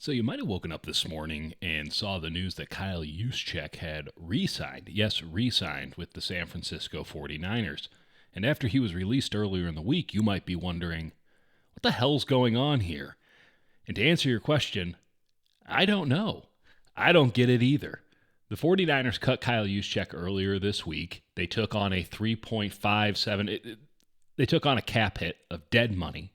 So you might have woken up this morning and saw the news that Kyle Juszczyk had re-signed. Yes, re-signed with the San Francisco 49ers. And after he was released earlier in the week, you might be wondering, what the hell's going on here? And to answer your question, I don't know. I don't get it either. The 49ers cut Kyle Juszczyk earlier this week. They took on a 3.57, they took on a cap hit of dead money.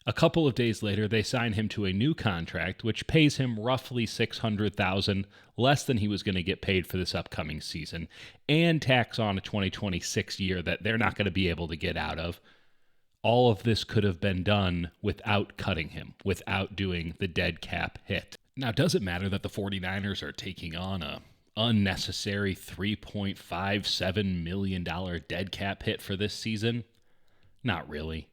A couple of days later, they signed him to a new contract, which pays him roughly $600,000, less than he was going to get paid for this upcoming season, and tax on a 2026 year that they're not going to be able to get out of. All of this could have been done without cutting him, without doing the dead cap hit. Now, does it matter that the 49ers are taking on a unnecessary $3.57 million dead cap hit for this season? Not really.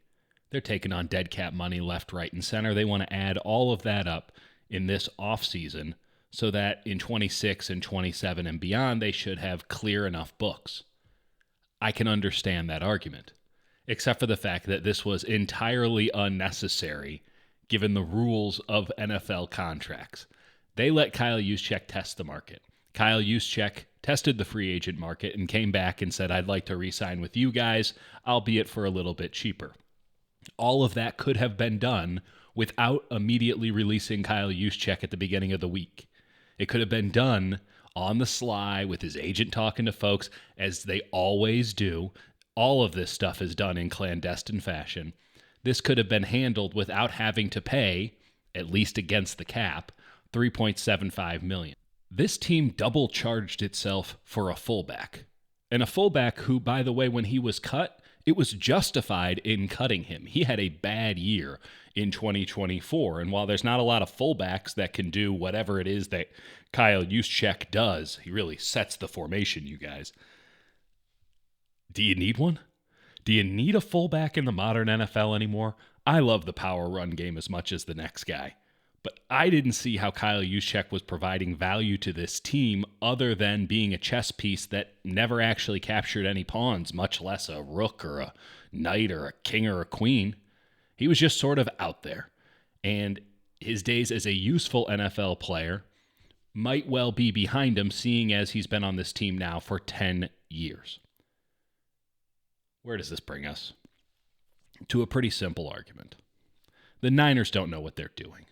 They're taking on dead cap money left, right, and center. They want to add all of that up in this offseason so that in 26 and 27 and beyond, they should have clear enough books. I can understand that argument, except for the fact that this was entirely unnecessary given the rules of NFL contracts. They let Kyle Juszczyk test the market. Kyle Juszczyk tested the free agent market and came back and said, I'd like to re-sign with you guys, albeit for a little bit cheaper. All of that could have been done without immediately releasing Kyle Juszczyk at the beginning of the week. It could have been done on the sly with his agent talking to folks, as they always do. All of this stuff is done in clandestine fashion. This could have been handled without having to pay, at least against the cap, $3.75 million. This team double charged itself for a fullback. And a fullback who, by the way, when he was cut, it was justified in cutting him. He had a bad year in 2024. And while there's not a lot of fullbacks that can do whatever it is that Kyle Juszczyk does, he really sets the formation, you guys. Do you need one? Do you need a fullback in the modern NFL anymore? I love the power run game as much as the next guy. But I didn't see how Kyle Juszczyk was providing value to this team other than being a chess piece that never actually captured any pawns, much less a rook or a knight or a king or a queen. He was just sort of out there. And his days as a useful NFL player might well be behind him, seeing as he's been on this team now for 10 years. Where does this bring us? To a pretty simple argument. The Niners don't know what they're doing.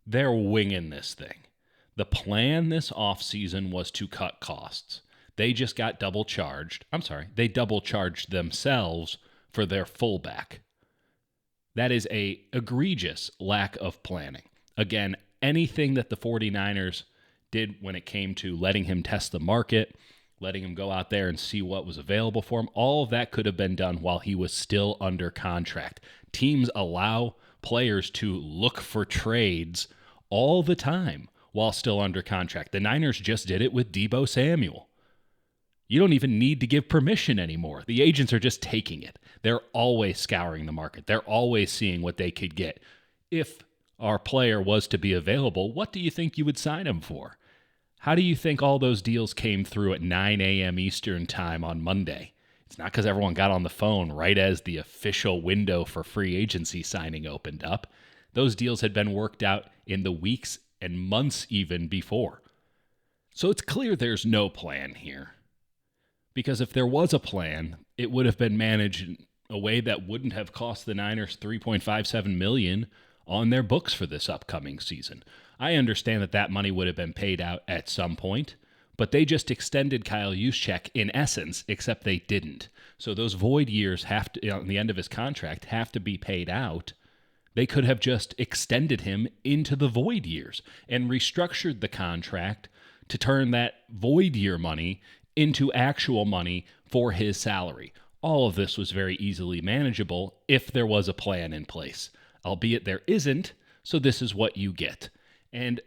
They're winging this thing. The plan this offseason was to cut costs. They just got double charged. They double charged themselves for their fullback. That is a egregious lack of planning. Again, anything that the 49ers did when it came to letting him test the market, letting him go out there and see what was available for him, all of that could have been done while he was still under contract. Teams allow players to look for trades all the time while still under contract. The Niners just did it with Deebo Samuel. You don't even need to give permission anymore. The agents are just taking it. They're always scouring the market. They're always seeing what they could get. If our player was to be available, what do you think you would sign him for? How do you think all those deals came through at 9 a.m. Eastern time on Monday? It's not because everyone got on the phone right as the official window for free agency signing opened up. Those deals had been worked out in the weeks and months even before. So it's clear there's no plan here. Because if there was a plan, it would have been managed in a way that wouldn't have cost the Niners $3.57 million on their books for this upcoming season. I understand that money would have been paid out at some point, but they just extended Kyle Juszczyk in essence, except they didn't. So those void years have to, on the end of his contract, have to be paid out. They could have just extended him into the void years and restructured the contract to turn that void year money into actual money for his salary. All of this was very easily manageable if there was a plan in place, albeit there isn't, so this is what you get. And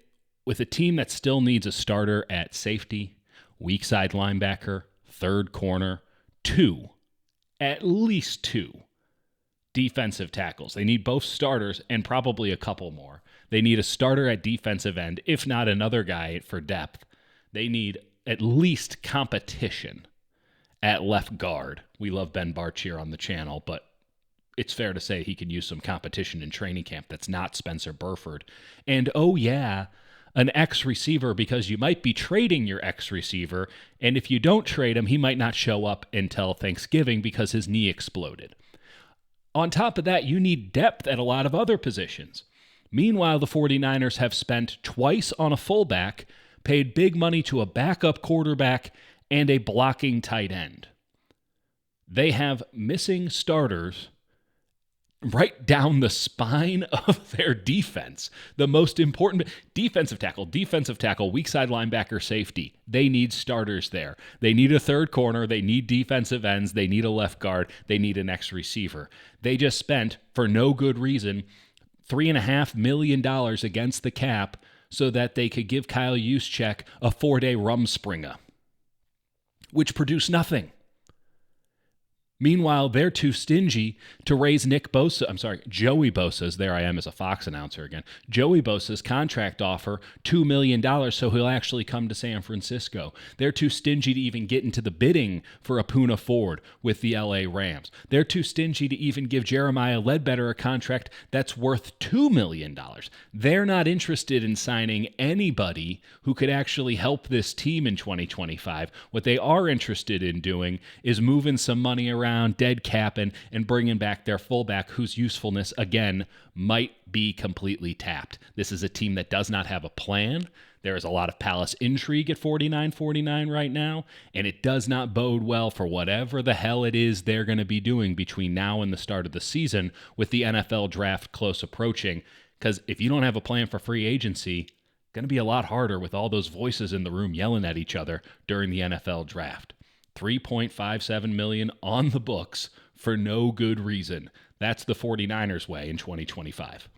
with a team that still needs a starter at safety, weak side linebacker, third corner, at least two defensive tackles. They need both starters and probably a couple more. They need a starter at defensive end, if not another guy for depth. They need at least competition at left guard. We love Ben Barch here on the channel, but it's fair to say he could use some competition in training camp that's not Spencer Burford. And oh yeah, an ex-receiver, because you might be trading your ex-receiver, and if you don't trade him, he might not show up until Thanksgiving because his knee exploded. On top of that, you need depth at a lot of other positions. Meanwhile, the 49ers have spent twice on a fullback, paid big money to a backup quarterback, and a blocking tight end. They have missing starters right down the spine of their defense. The most important defensive tackle, weak side linebacker, safety. They need starters there. They need a third corner. They need defensive ends. They need a left guard. They need an ex-receiver. They just spent, for no good reason, $3.5 million against the cap so that they could give Kyle Juszczyk a 4-day Rumspringa, which produced nothing. Meanwhile, they're too stingy to raise Joey Bosa's, there I am as a Fox announcer again, Joey Bosa's contract offer, $2 million, so he'll actually come to San Francisco. They're too stingy to even get into the bidding for Apuna Ford with the LA Rams. They're too stingy to even give Jeremiah Ledbetter a contract that's worth $2 million. They're not interested in signing anybody who could actually help this team in 2025. What they are interested in doing is moving some money around, dead cap, and bringing back their fullback, whose usefulness, again, might be completely tapped. This is a team that does not have a plan. There is a lot of palace intrigue at 49-49 right now, and it does not bode well for whatever the hell it is they're going to be doing between now and the start of the season with the NFL draft close approaching. Because if you don't have a plan for free agency, it's going to be a lot harder with all those voices in the room yelling at each other during the NFL draft. $3.57 million on the books for no good reason. That's the 49ers way in 2025.